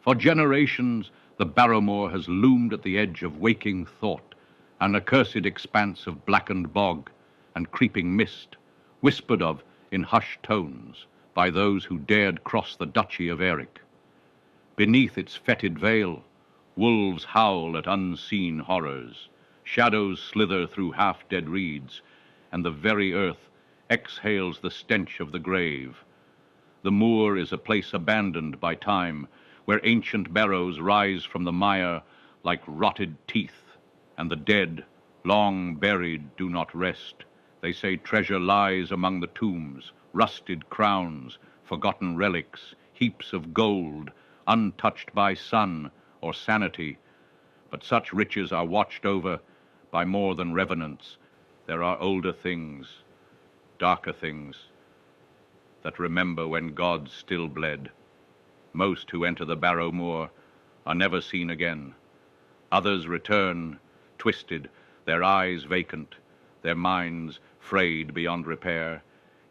For generations, the Barrowmoor has loomed at the edge of waking thought, an accursed expanse of blackened bog and creeping mist, whispered of in hushed tones by those who dared cross the Duchy of Aerik. Beneath its fetid veil, wolves howl at unseen horrors, shadows slither through half-dead reeds, and the very earth exhales the stench of the grave. The moor is a place abandoned by time, where ancient barrows rise from the mire like rotted teeth, and the dead, long buried, do not rest. They say treasure lies among the tombs, rusted crowns, forgotten relics, heaps of gold, untouched by sun or sanity. But such riches are watched over by more than revenants. There are older things, darker things, that remember when gods still bled. Most who enter the Barrowmoor are never seen again. Others return, twisted, their eyes vacant, their minds frayed beyond repair,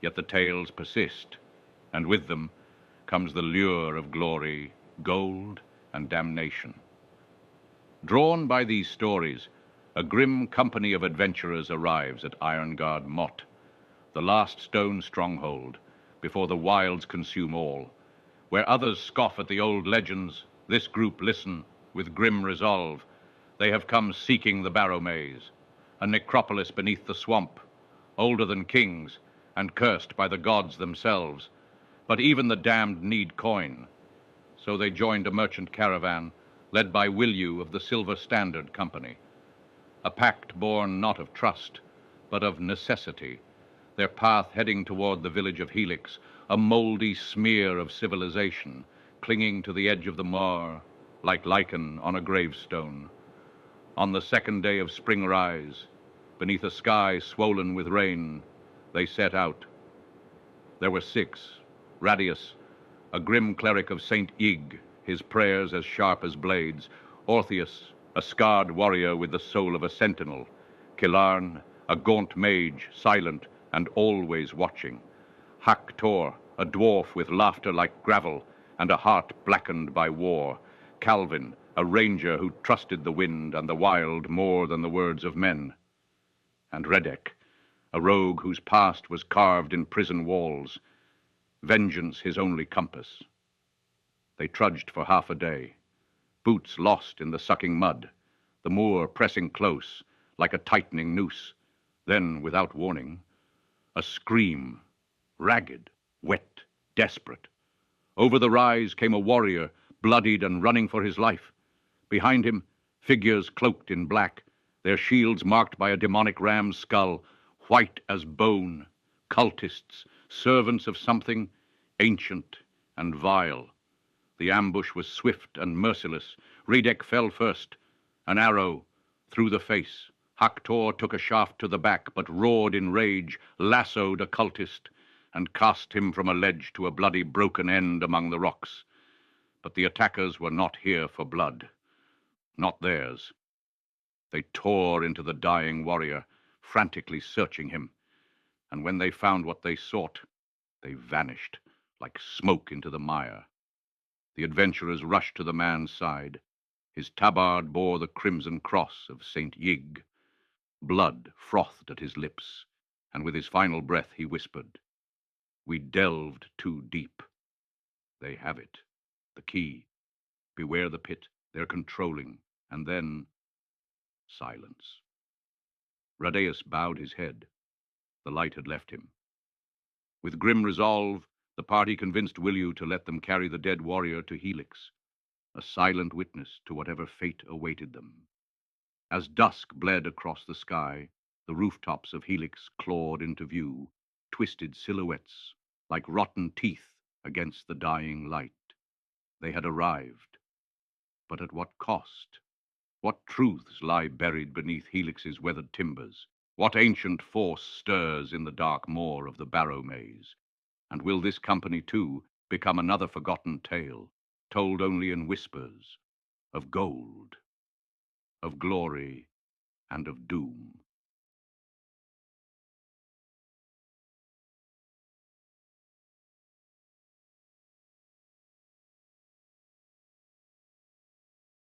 yet the tales persist, and with them comes the lure of glory, gold, and damnation. Drawn by these stories, a grim company of adventurers arrives at Ironguard Motte, the last stone stronghold, before the wilds consume all. Where others scoff at the old legends, this group listen with grim resolve. They have come seeking the Barrowmaze, a necropolis beneath the swamp, older than kings and cursed by the gods themselves. But even the damned need coin. So they joined a merchant caravan led by Williu of the Silver Standard Company, a pact born not of trust, but of necessity, their path heading toward the village of Helix, a moldy smear of civilization, clinging to the edge of the moor like lichen on a gravestone. On the second day of spring rise, beneath a sky swollen with rain, they set out. There were 6, Radius, a grim cleric of St. Ig, his prayers as sharp as blades, Orpheus, a scarred warrior with the soul of a sentinel, Kilarn, a gaunt mage, silent and always watching, Haktor, a dwarf with laughter like gravel and a heart blackened by war, Calvin, a ranger who trusted the wind and the wild more than the words of men, and Redek, a rogue whose past was carved in prison walls, vengeance his only compass. They trudged for half a day, boots lost in the sucking mud, the moor pressing close like a tightening noose. Then, without warning, a scream, ragged, wet, desperate. Over the rise came a warrior, bloodied and running for his life. Behind him, figures cloaked in black, their shields marked by a demonic ram's skull, white as bone, cultists, servants of something ancient and vile. The ambush was swift and merciless. Redek fell first, an arrow through the face. Haktor took a shaft to the back, but roared in rage, lassoed a cultist, and cast him from a ledge to a bloody broken end among the rocks. But the attackers were not here for blood, not theirs. They tore into the dying warrior, frantically searching him, and when they found what they sought, they vanished like smoke into the mire. The adventurers rushed to the man's side. His tabard bore the crimson cross of St. Yig. Blood frothed at his lips, and with his final breath he whispered, "We delved too deep. They have it, the key. Beware the pit, they're controlling." And then, silence. Radaeus bowed his head. The light had left him. With grim resolve, the party convinced Williu to let them carry the dead warrior to Helix, a silent witness to whatever fate awaited them. As dusk bled across the sky, the rooftops of Helix clawed into view, twisted silhouettes like rotten teeth against the dying light. They had arrived. But at what cost? What truths lie buried beneath Helix's weathered timbers? What ancient force stirs in the dark moor of the Barrowmaze? And will this company, too, become another forgotten tale, told only in whispers, of gold, of glory, and of doom?